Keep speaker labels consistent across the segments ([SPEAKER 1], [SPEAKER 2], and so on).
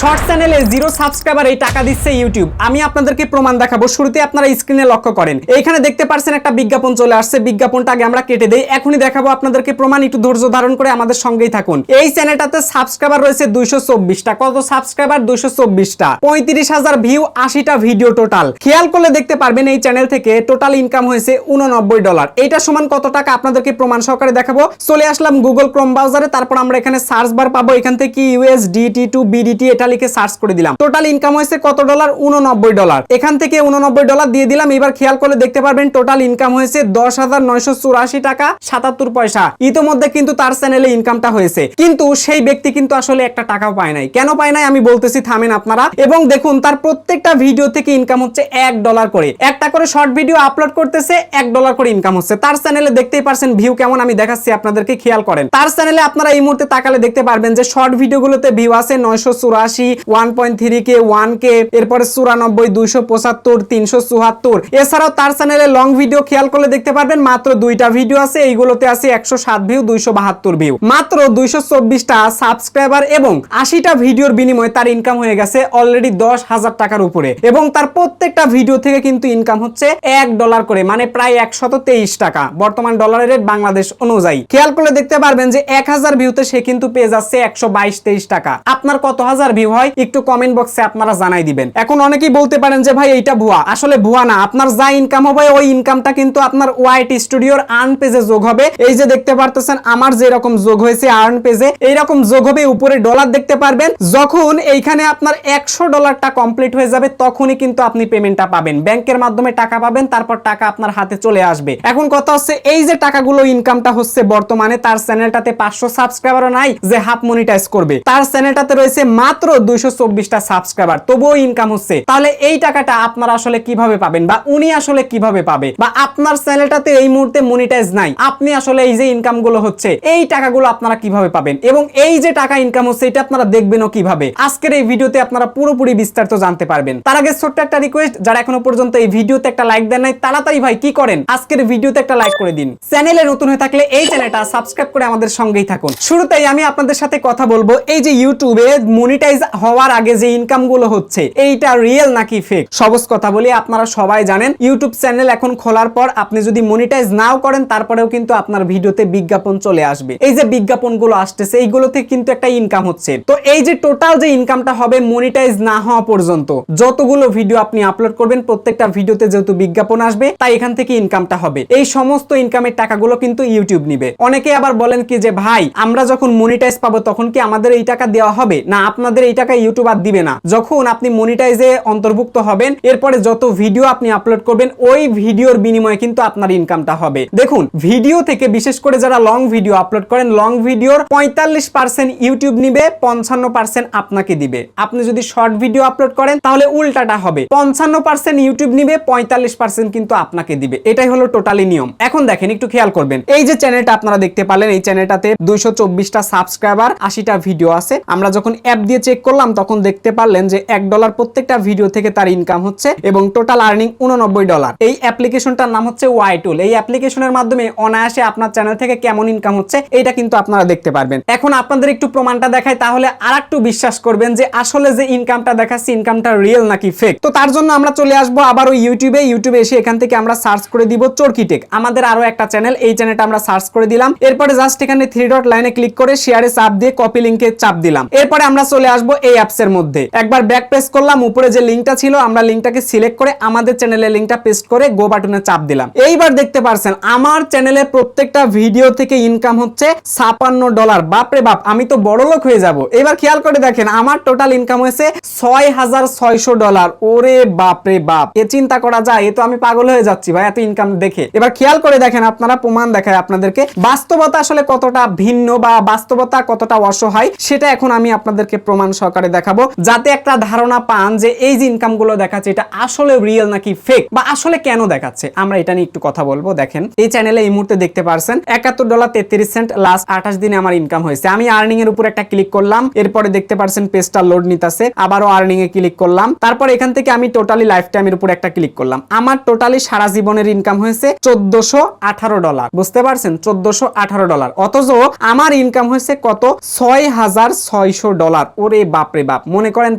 [SPEAKER 1] Short চ্যানেলে 0 subscriber এই টাকা দিচ্ছে ইউটিউব। আমি আপনাদেরকে প্রমাণ দেখাবো। শুরুতে আপনারা স্ক্রিনে লক্ষ্য করেন, এইখানে দেখতে পাচ্ছেন একটা বিজ্ঞাপন চলে আসছে। বিজ্ঞাপনটা আগে আমরা কেটে দেই, এখনই দেখাবো আপনাদেরকে প্রমাণ। একটু ধৈর্য ধারণ করে আমাদের সঙ্গেই থাকুন। এই চ্যানেলটাতে সাবস্ক্রাইবার রয়েছে 224টা। কত সাবস্ক্রাইবার? 224টা। 35,000 ভিউ, 80টা ভিডিও টোটাল। খেয়াল করলে দেখতে পারবেন এই চ্যানেল থেকে টোটাল ইনকাম হয়েছে $89। এইটা সমান কত টাকা আপনাদেরকে প্রমাণ সহকারে দেখাবো। চলে আসলাম গুগল ক্রোম ব্রাউজারে, তারপর আমরা এখানে সার্চ বার পাবো। এখান থেকে USDT টু BDT এটা লিখে সার্চ করে দিলাম। টোটাল ইনকাম হয়েছে কত ডলার? $89। এখান থেকে $89 দিয়ে দিলাম। এবার খেয়াল করলে দেখতে পারবেন টোটাল ইনকাম হয়েছে 10,984 টাকা 77 পয়সা। ইতোমধ্যে কিন্তু তার চ্যানেলে ইনকামটা হয়েছে, কিন্তু সেই ব্যক্তি কিন্তু আসলে একটা টাকাও পায় নাই। কেন পায় নাই আমি বলতেছি, থামেন আপনারা এবং দেখুন। তার প্রত্যেকটা ভিডিও থেকে ইনকাম হচ্ছে $1 করে। একটা করে শর্ট ভিডিও আপলোড করতেছে, $1 করে ইনকাম হচ্ছে। তার চ্যানেলে দেখতেই পারছেন ভিউ কেমন, আমি দেখাচ্ছি আপনাদেরকে, খেয়াল করেন। তার চ্যানেলে আপনারা এই মুহূর্তে তাকালে দেখতে পারবেন যে শর্ট ভিডিওগুলোতে ভিউ আছে 984, 1.3K, 1K, এরপরে 94, 275, 374। এছাড়াও তার চ্যানেলে লং ভিডিও খেয়াল করলে দেখতে পারবেন মাত্র 2টা ভিডিও আছে। এইগুলোতে আছে 107 ভিউ, 272 ভিউ। মাত্র 224টা সাবস্ক্রাইবার এবং 80টা ভিডিওর বিনিময়ে তার ইনকাম হয়ে গেছে অলরেডি 10,000 টাকার উপরে। এবং তার প্রত্যেকটা ভিডিও থেকে কিন্তু ইনকাম হচ্ছে $1 করে, মানে প্রায় 123 টাকা বর্তমান ডলারের রেট বাংলাদেশ অনুযায়ী। খেয়াল করলে দেখতে পারবেন যে 1000 ভিউতে সে কিন্তু পেয়ে যাচ্ছে 122-23 টাকা। আপনার কত হাজার ভিউ হয় একটু কমেন্ট বক্সে আপনারা জানাই দিবেন। এখন অনেকেই বলতে পারেন যে ভাই এইটা ভুয়া। আসলে ভুয়া না। আপনার যা ইনকাম হবে ওই ইনকামটা কিন্তু আপনার ওয়াইট স্টুডিওর আর্ন পেজে যোগ হবে। এই যে দেখতে পারতেছেন আমার যে রকম যোগ হয়েছে আর্ন পেজে, এইরকম যোগ হবে। উপরে ডলার দেখতে পারবেন। যখন এইখানে আপনার $100টা কমপ্লিট হয়ে যাবে তখনই কিন্তু আপনি পেমেন্টটা পাবেন। ব্যাংকের মাধ্যমে টাকা পাবেন, তারপর টাকা আপনার হাতে চলে আসবে। এখন কথা হচ্ছে এই যে টাকাগুলো ইনকামটা হচ্ছে বর্তমানে তার চ্যানেলটাতে 500 সাবস্ক্রাইবারও নাই যে হাফ মনিটাইজ করবে। তার চ্যানেলটাতে রয়েছে মাত্র 224টা সাবস্ক্রাইবার, তবুও ইনকাম হচ্ছে। তাহলে এই টাকাটা আপনারা আসলে কিভাবে পাবেন, বা উনি আসলে কিভাবে পাবে? বা আপনার চ্যানেলটাতে এই মুহূর্তে মনিটাইজ নাই, আপনি আসলে এই যে ইনকাম গুলো হচ্ছে এই টাকাগুলো আপনারা কিভাবে পাবেন, এবং এই যে টাকা ইনকাম হচ্ছে এটা আপনারা দেখবেনও কিভাবে? আজকের এই ভিডিওতে আপনারা পুরোপুরি বিস্তারিত জানতে পারবেন। তার আগে ছোট্ট একটা রিকোয়েস্ট, যারা এখনো পর্যন্ত এই ভিডিওতে একটা লাইক দেন নাই তাড়াতাড়ি ভাই কি করেন আজকের ভিডিওতে একটা লাইক করে দিন। চ্যানেলে নতুন হয়ে থাকলে এই চ্যানেলটা সাবস্ক্রাইব করে আমাদের সঙ্গেই থাকুন। শুরুতেই আমি আপনাদের সাথে কথা বলবো, এই যে ইউটিউবে মনিটাইজ হওয়ার আগে যে ইনকাম গুলো হচ্ছে এইটা রিয়েল নাকি ফেক। সহজ কথা বলি, আপনারা সবাই জানেন ইউটিউব চ্যানেল এখন খোলার পর আপনি যদি মনিটাইজ নাও করেন তারপরেও কিন্তু আপনার ভিডিওতে বিজ্ঞাপন চলে আসবে। এই যে বিজ্ঞাপনগুলো আসতেছে এইগুলোতে কিন্তু একটা ইনকাম হচ্ছে। তো এই যে টোটাল যে ইনকামটা হবে মনিটাইজ না হওয়া পর্যন্ত যতগুলো ভিডিও আপনি আপলোড করবেন প্রত্যেকটা ভিডিওতে যেহেতু বিজ্ঞাপন আসবে তাই এখান থেকে ইনকামটা হবে। এই সমস্ত ইনকামের টাকাগুলো কিন্তু ইউটিউব নিবে। অনেকে আবার বলেন কি যে ভাই আমরা যখন মনিটাইজ পাবো তখন কি আমাদের এই টাকা দেওয়া হবে? না, আপনাদের এই টাকা ইউটিউব আর দিবে না। যখন আপনি মনিটাইজে অন্তর্ভুক্ত হবেন এরপরে যত ভিডিও আপনি আপলোড করবেন ওই ভিডিওর বিনিময়ে কিন্তু আপনার ইনকামটা হবে। দেখুন ভিডিও থেকে বিশেষ করে যারা লং ভিডিও আপলোড করেন, লং ভিডিওর 45% ইউটিউব নিবে, 55% আপনাকে দিবে। আপনি যদি শর্ট ভিডিও আপলোড করেন তাহলে উল্টাটা হবে, 55% ইউটিউব নিবে, 45% কিন্তু আপনাকে দিবে। এটাই হলো টোটালি নিয়ম। এখন দেখেন একটু খেয়াল করবেন, এই যে চ্যানেলটা আপনারা দেখতে পারলেন এই চ্যানেলটাতে 224টা সাবস্ক্রাইবার, 80টা ভিডিও আছে। আমরা যখন অ্যাপ দিয়ে চেক করলাম তখন দেখতে পারলেন যে $1 প্রত্যেকটা ভিডিও থেকে তার ইনকাম হচ্ছে এবং টোটাল আর্নিং $89। এই অ্যাপ্লিকেশনটার নাম হচ্ছে ওয়াইটুল। এই অ্যাপ্লিকেশনের মাধ্যমে অনায়াসে আপনার চ্যানেল থেকে কেমন ইনকাম হচ্ছে এটা কিন্তু আপনারা দেখতে পারবেন। এখন আপনাদের একটু প্রমাণটা দেখাই, তাহলে আরেকটু বিশ্বাস করবেন যে আসলে যে ইনকামটা দেখাচ্ছি ইনকামটা রিয়েল নাকি ফেক। তো তার জন্য আমরা চলে আসবো আবার ওই ইউটিউবে এসে এখান থেকে আমরা সার্চ করে দিব চরকিটেক। আমাদের আরো একটা চ্যানেল, এই চ্যানেলটা আমরা সার্চ করে দিলাম। এরপরে জাস্ট এখানে 3 ডট লাইনে ক্লিক করে শেয়ারে চাপ দিয়ে কপি লিংকে চাপ দিলাম। এরপরে আমরা চলে আসবো এই অ্যাপস এর মধ্যে। একবার ব্যাক প্রেস করলাম, উপরে যে লিংকটা ছিল আমরা লিংকটাকে সিলেক্ট করে আমাদের চ্যানেলের লিংকটা পেস্ট করে গো বাটনে চাপ দিলাম। এইবার দেখতে পারছেন আমার চ্যানেলে প্রত্যেকটা ভিডিও থেকে ইনকাম হচ্ছে $56। বাপরে বাপ, আমি তো বড় লোক হয়ে যাব। এবার খেয়াল করে দেখেন আমার টোটাল ইনকাম হয়েছে $6,600। ওরে বাপরে বাপ, এ চিন্তা করা যায়? এ তো আমি পাগল হয়ে যাচ্ছি ভাই এত ইনকাম দেখে। এবার খেয়াল করে দেখেন, আপনারা প্রমাণ দেখায় আপনাদেরকে বাস্তবতা আসলে কতটা ভিন্ন বা বাস্তবতা কতটা অসহায় সেটা এখন আমি আপনাদেরকে প্রমাণ সহকারে দেখাবো, যাতে একটা ধারণা পান যে এই যে ইনকাম গুলো দেখাচ্ছে এটা আসলে রিয়েল নাকি ফেক, বা আসলে কেন দেখাচ্ছে। আমরা এটা নিয়ে একটু কথা বলবো। দেখেন এই চ্যানেলে এই মুহূর্তে দেখতে পারছেন $71.33 লাস্ট 28 দিনে আমার ইনকাম হয়েছে। আমি আর্নিং এর উপর একটা ক্লিক করলাম, এরপরে দেখতে পারছেন পেজটা লোড নিতেছে, আবারও আর্নিং এ ক্লিক করলাম, তারপর এখান থেকে আমি টোটালি লাইফ টাইমের উপর একটা ক্লিক করলাম। আমার টোটালি সারা জীবনের ইনকাম হয়েছে $1418। বুঝতে পারছেন, $1418। অথচ আমার ইনকাম হয়েছে কত? $6,600। ওরে বাপরে বাপ, মনে করেন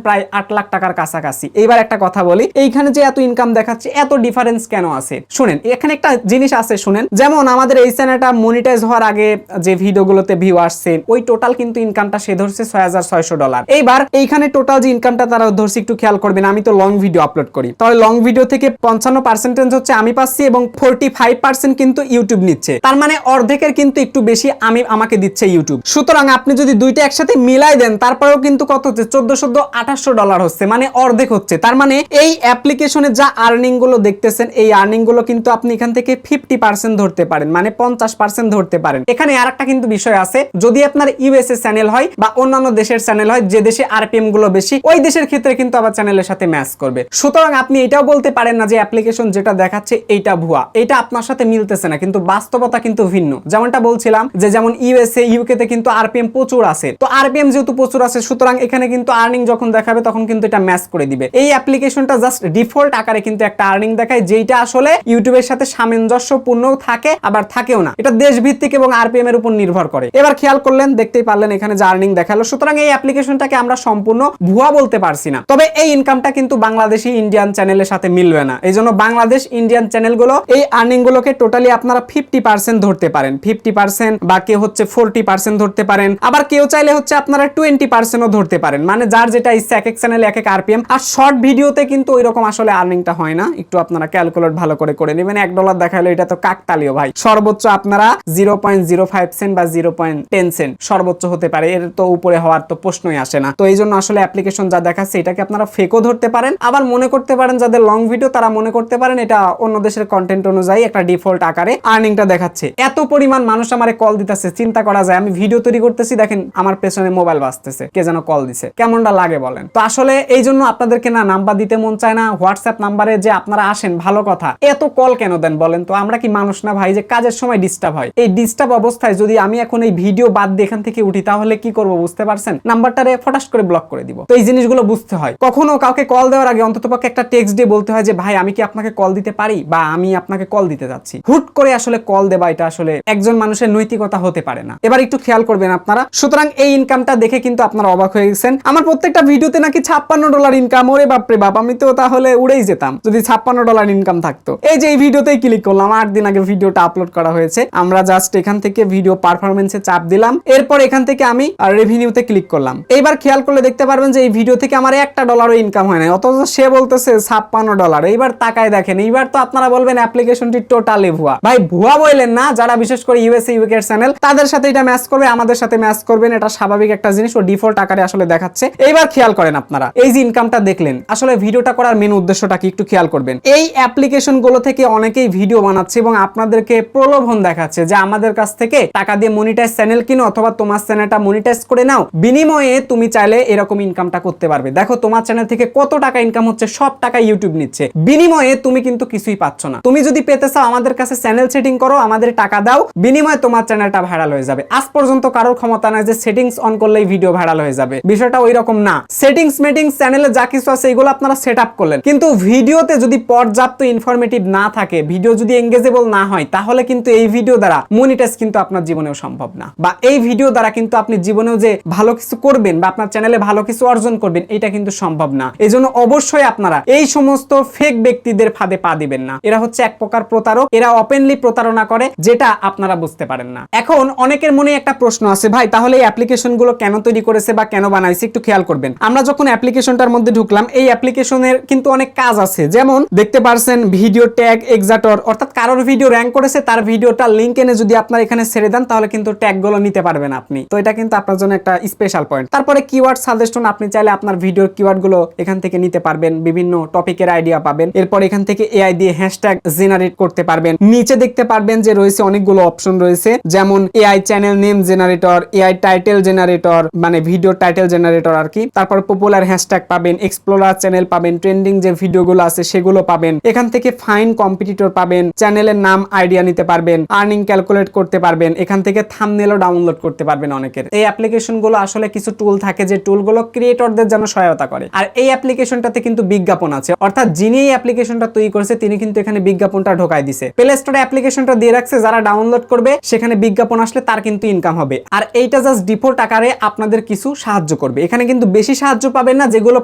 [SPEAKER 1] প্রায় 8 লাখ টাকার কাছাকাছি। এইবার একটা কথা বলি, এইখানে যে এত ইনকাম দেখাচ্ছে, এত ডিফারেন্স কেন আছে? শুনেন, এখানে একটা জিনিস আছে শুনেন। যেমন আমাদের এই চ্যানেলটা মনিটাইজ হওয়ার আগে যে ভিডিওগুলোতে ভিউ আসছে, ওই টোটাল কিন্তু ইনকামটা সে ধরছে $6,600। এইবার এইখানে টোটাল যে ইনকামটা তারা ধরছে, একটু খেয়াল করবেন, আমি তো লং ভিডিও আপলোড করি, তাহলে লং ভিডিও থেকে 55% হচ্ছে আমি পাচ্ছি এবং 45% কিন্তু ইউটিউব নিচ্ছে। তার মানে অর্ধেকের কিন্তু একটু বেশি আমাকে দিচ্ছে ইউটিউব। সুতরাং আপনি যদি দুইটা একসাথে মিলাই দেন, তারপরেও কিন্তু কত হচ্ছে? $1400 হচ্ছে, মানে অর্ধেক হচ্ছে। তার মানে এই অ্যাপ্লিকেশনে যা আর্নিং গুলো দেখতেছেন, এই আর্নিং গুলো কিন্তু আপনি এখান থেকে 50% ধরতে পারেন, মানে 50% ধরতে পারেন। এখানে আরেকটা কিন্তু বিষয় আছে, যদি আপনার ইউএসএ চ্যানেল হয় বা অন্যান্য দেশের চ্যানেল হয়, যে দেশে আরপিএম গুলো বেশি, ওই দেশের ক্ষেত্রে কিন্তু আবার চ্যানেলের সাথে ম্যাচ করবে। সুতরাং আপনি এটাও বলতে পারেন না যে অ্যাপ্লিকেশন যেটা দেখাচ্ছে এইটা ভুয়া, এটা আপনার সাথে মিলতেছে না, কিন্তু বাস্তবতা কিন্তু ভিন্ন। যেমনটা বলছিলাম যে যেমন ইউএসএ ইউকে তে কিন্তু আরপিএম প্রচুর আছে, তো আরপিএম যেহেতু প্রচুর আছে, সুতরাং এখানে কিন্তু আর্নিং যখন দেখাবে তখন কিন্তু এটা ম্যাচ করে দিবে। এই অ্যাপ্লিকেশনটা জাস্ট ডিফল্ট আকারে কিন্তু একটা আর্নিং দেখায়, যেটা আসলে ইউটিউবের সাথে সামঞ্জস্যপূর্ণ থাকে, আবার থাকেও না। এটা দেশ ভিত্তিক এবং আরপিএম এর উপর নির্ভর করে। এবার খেয়াল করলেন, দেখতেই পারলেন এখানে যে আর্নিং দেখালো। সুতরাং এই অ্যাপ্লিকেশনটাকে আমরা সম্পূর্ণ ভুয়া বলতে পারছি না। তবে এই ইনকামটা কিন্তু বাংলাদেশি ইন্ডিয়ান চ্যানেলের সাথে মিলবে না। এই জন্য বাংলাদেশ ইন্ডিয়ান চ্যানেলগুলো এই আর্নিং গুলোকে টোটালি আপনারা 50% ধরতে পারেন, 50% বা কেউ হচ্ছে 40% ধরতে পারেন, আবার কেউ চাইলে হচ্ছে আপনারা 20% ও ধরতে পারেন। মানে যার যেটা ইচ্ছা, এক এক চ্যানেলে এক এক আরপিএম। আর শর্ট ভিডিওতে কিন্তু ওইরকম আসলে আর্নিংটা হয় না, একটু আপনারা ক্যালকুলেট ভালো করে নেবেন। $1 দেখালো, এটা তো কাকতালীয় ভাই। সর্বোচ্চ আপনারা 0.05 সেন্ট বা 0.10 সেন্ট সর্বোচ্চ হতে পারে, এর তো উপরে হওয়ার তো প্রশ্নই আসে না। তো এই জন্য আসলে অ্যাপ্লিকেশন যা দেখাচ্ছে, এটাকে আপনারা ফেকও ধরতে পারেন, আবার মনে করতে পারেন যাদের লং ভিডিও, তারা মনে করতে পারেন এটা অন্য দেশের কন্টেন্ট অনুযায়ী একটা ডিফল্ট আকারে আর্নিংটা দেখাচ্ছে। এত পরিমাণ মানুষ আমারে কল দিতেছে, চিন্তা করা যায়, আমি ভিডিও তৈরি করতেছি, দেখেন আমার পেছনে মোবাইল বাজতেছে, কে যেন কল দিছে, কেমনটা লাগে বলেন? তো আসলে এই জন্য আপনাদেরকে না নাম্বার দিতে মন চায় না। হোয়াটসঅ্যাপ নাম্বারে যে আপনারা আসেন, ভালো কথা, এত কল কেন দেন বলেন তো? আমরা কি মানুষ না ভাই, যে কাজের সময় ডিস্টার্ব হয়? এই ডিস্টার্ব অবস্থায় যদি আমি এখন এই ভিডিও বাদ দিয়ে এখান থেকে উঠি, তাহলে কি করব বুঝতে পারছেন? নাম্বারটারে ফটাস করে ব্লক করে দিব। তো এই জিনিসগুলো বুঝতে হয়। কখনো কাউকে কল দেওয়ার আগে অন্ততপক্ষে একটা টেক্সট দিয়ে বলতে হয় যে ভাই, আমি কি আপনাকে কল দিতে পারি, বা আমি আপনাকে কল দিতে যাচ্ছি। হুট করে আসলে কল দেবা, এটা আসলে একজন মানুষের নৈতিকতা হতে পারে না। এবার একটু খেয়াল করবেন আপনারা। সুতরাং এই ইনকামটা দেখে কিন্তু আপনারা অবাক হয়ে গেছেন। আমার প্রত্যেকটা ভিডিওতে নাকি $56 ইনকাম। ওরে বাপরে বাপ, আমি তো তাহলে উড়েই যেতাম যদি $56 ইনকাম থাকতো। এই যে এই ভিডিওতেই ক্লিক করলাম, 8 দিন আগে ভিডিওটা আপলোড করা হয়েছে। আমরা জাস্ট এখান থেকে ভিডিও পারফরমেন্সে চাপ দিলাম, এরপর এখান থেকে আমি রেভিনিউতে ক্লিক করলাম। এইবার খেয়াল করলে দেখতে পারবেন যে এই ভিডিও থেকে আমার $1 ইনকাম হয় না, অথচ সে বলতেছে $56। এইবার তাকায় দেখেন, এইবার তো আপনারা বলবেন অ্যাপ্লিকেশনটি টোটালি ভুয়া। ভাই ভুয়া বললেন না, যারা বিশেষ করে ইউএসএ ইউকে এর চ্যানেল, তাদের সাথে এটা ম্যাচ করবে, আমাদের সাথে ম্যাচ করবেন, এটা স্বাভাবিক একটা জিনিস, ও ডিফল্ট আকারে আসলে দেখাচ্ছে। এইবার খেয়াল করেন আপনারা, এই যে ইনকামটা দেখলেন, আসলে ভিডিওটা করার মেন উদ্দেশ্যটা কি একটু খেয়াল করবেন। এই অ্যাপ্লিকেশন গুলো থেকে অনেকেই ভিডিও বানাচ্ছে এবং আপনাদেরকে প্রলোভন দেখাচ্ছে যে আমাদের কাছ থেকে টাকা দিয়ে মনিটাইজ চ্যানেল কিনো, অথবা তোমার চ্যানেলটা মনিটাইজ করে নাও, বিনিময়ে তুমি চাইলে এরকম ইনকামটা করতে পারবে। দেখো তোমার চ্যানেল থেকে কত টাকা ইনকাম হচ্ছে, সব টাকা ইউটিউব নিচ্ছে, বিনিময়ে তুমি কিন্তু কিছুই পাচ্ছ না। তুমি যদি পেতে চাও, আমাদের কাছে চ্যানেল সেটিং করো, আমাদের টাকা দাও, বিনিময়ে তোমার চ্যানেলটা ভাইরাল হয়ে যাবে। আজ পর্যন্ত কারোর ক্ষমতা নাই যে সেটিংস অন করলেই ভিডিও ভাইরাল হয়ে যাবে, বিষয়টা ওই রকম না। সেটিংস চ্যানেলে যা কিছু আছে এগুলো আপনারা সেট আপ করলেন, কিন্তু ভিডিওতে যদি পর্যাপ্ত ইনফরমেটিভ না থাকে, ভিডিও যদি এঙ্গেজেবল না হয়, তাহলে কিন্তু এই ভিডিও দ্বারা মনিটাইজ কিন্তু আপনার জীবনেও সম্ভব না, বা এই ভিডিও দ্বারা কিন্তু আপনি জীবনেও যে ভালো কিছু করবেন বা আপনার চ্যানেলে ভালো কিছু অর্জন করবেন, এটা কিন্তু সম্ভব না। এই জন্য অবশ্যই আপনারা এই সমস্ত ফেক ব্যক্তিদের ফাঁদে পা দিবেন না। এরা হচ্ছে এক প্রকার প্রতারক, এরা ওপেনলি প্রতারণা করে, যেটা আপনারা বুঝতে পারেন না। এখন অনেকের মনে একটা প্রশ্ন আছে, ভাই তাহলে এই অ্যাপ্লিকেশন গুলো কেন তৈরি করেছে বা কেন বানাইছে? একটু খেয়াল করবেন। আমরা যখন অ্যাপ্লিকেশনটার মধ্যে ঢুকলাম, এই অ্যাপ্লিকেশনের কিন্তু অনেক কাজ আছে, যেমন দেখতে পারছেন ভিডিও ট্যাগ এক্সাটর, অর্থাৎ কারোর ভিডিও র্যাঙ্ক করেছে, তার ভিডিওটা লিংক এনে যদি আপনার এখানে ছেড়ে দেন, তাহলে কিন্তু ট্যাগ গুলো নিতে পারবেন আপনি। তো এটা কিন্তু আপনার জন্য একটা স্পেশাল পয়েন্ট। তারপরে কিওয়ার্ড সাজেশন, আপনি চাইলে আপনার ভিডিওর কিওয়ার্ড গুলো এখান থেকে নিতে পারবেন, বিভিন্ন টপিকের আইডিয়া পাবেন। এরপর এখান থেকে এআই দিয়ে হ্যাশট্যাগ জেনারেট করতে পারবেন। নিচে দেখতে পারবেন যে রয়েছে অনেকগুলো অপশন রয়েছে, যেমন AI channel name generator, AI title generator, মানে ভিডিও টাইটেল জেনারেটর আর কি। তারপর পপুলার হ্যাশট্যাগ পাবেন, এক্সপ্লোরার চ্যানেল পাবেন, ট্রেন্ডিং যে ভিডিওগুলো আছে সেগুলো পাবেন। এখান থেকে ফাইন কম্পিটিটর পাবেন, চ্যানেলের নাম আইডিয়া নিতে পারবেন, আর্নিং ক্যালকুলেট করতে পারবেন। এখান থেকে থাম্বনেলও ডাউনলোড করতে পারবেন অনেকের। এই অ্যাপ্লিকেশনগুলো আসলে কিছু টুল থাকে, যে টুলগুলো ক্রিয়েটরদের জন্য সহায়তা করে। আর এই অ্যাপ্লিকেশনটাতে কিন্তু বিজ্ঞাপন আছে, অর্থাৎ যিনি এই অ্যাপ্লিকেশনটা তৈরি করেছে তিনি কিন্তু এখানে বিজ্ঞাপনটা ঢোকায় দিছে। প্লে স্টোরে অ্যাপ্লিকেশনটা দিয়ে রাখছে, যারা ডাউনলোড করবে সেখানে বিজ্ঞাপন আসলে তার কিন্তু ইনকাম হবে। আর এইটা জাস্ট ডিফল্ট আকারে আপনাদের কিছু সাহায্য করবে। এখানে কিন্তু বেশি সাহায্য পাবেন না, যেগুলো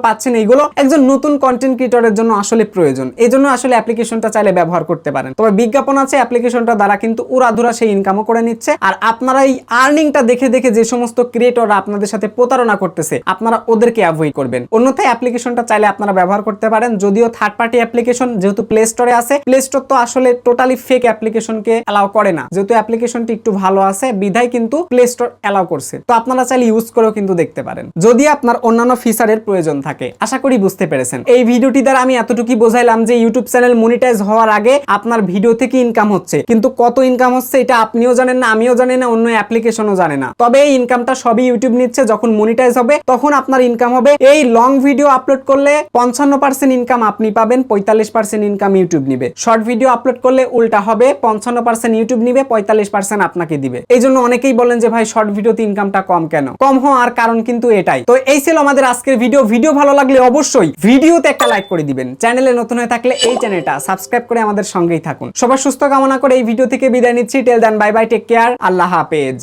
[SPEAKER 1] পাচ্ছেন এইগুলো একজন নতুন কন্টেন্ট ক্রিয়েটরের জন্য আসলে প্রয়োজন। এই জন্য আসলে অ্যাপ্লিকেশনটা চাইলে ব্যবহার করতে পারেন। তবে বিজ্ঞাপন আছে, অ্যাপ্লিকেশনটা দ্বারা কিন্তু উড়াধুরা সেই ইনকামও করে নিচ্ছে। আর আপনারা এই আর্নিংটা দেখে দেখে যে সমস্ত ক্রিয়েটররা আপনাদের সাথে প্রতারণা করতেছে, আপনারা ওদেরকে অ্যাভয়েড করবেন। অন্যথায় অ্যাপ্লিকেশনটা চাইলে আপনারা ব্যবহার করতে পারেন। যদিও থার্ড পার্টি অ্যাপ্লিকেশন যেহেতু প্লে স্টোরে আছে, প্লে স্টোর তো আসলে টোটালি ফেক অ্যাপ্লিকেশনকে অ্যালাউ করে না। যেহেতু অ্যাপ্লিকেশনটি একটু ভালো আছে বিধায় কিন্তু প্লে স্টোর অ্যালাউ করছে। তো আপনারা চাইলে ইউজ করেও কিন্তু দেখতে পারেন যদি আপনার অন্যান্য ফিচারের প্রয়োজন থাকে। আশা করি বুঝতে পেরেছেন। এই ভিডিওটি দ্বারা আমি এতটুকুই বোঝাইলাম যে ইউটিউব চ্যানেল মনিটাইজ হওয়ার আগে আপনার ভিডিও থেকে ইনকাম হচ্ছে, কিন্তু কত ইনকাম হচ্ছে এটা আপনিও জানেন না, আমিও জানি না, অন্য অ্যাপ্লিকেশনও জানে না। তবে এই ইনকামটা সবই ইউটিউব নিচ্ছে। যখন মনিটাইজ হবে তখন আপনার ইনকাম হবে। এই লং ভিডিও আপলোড করলে 55% ইনকাম আপনি পাবেন, 45% ইনকাম ইউটিউব নিবে। শর্ট ভিডিও আপলোড করলে উল্টা হবে, 55% ইউটিউব নিবে, 45% আপনাকে দিবে। এই জন্য অনেকেই বলেন যে ভাই শর্ট ভিডিওতে ইনকামটা কম কেন? কম হওয়ার কারণ কিন্তু এটাই। তো এই ছিল আমাদের আজকের ভিডিও ভালো লাগলে অবশ্যই ভিডিওতে একটা লাইক করে দিবেন। চ্যানেলে নতুন হয়ে থাকলে এই চ্যানেলটা সাবস্ক্রাইব করে আমাদের সঙ্গেই থাকুন। সবার সুস্থ কামনা করে এই ভিডিও থেকে বিদায় নিচ্ছি। টেল দেন, বাই বাই, টেক কেয়ার, আল্লাহ হাফেজ।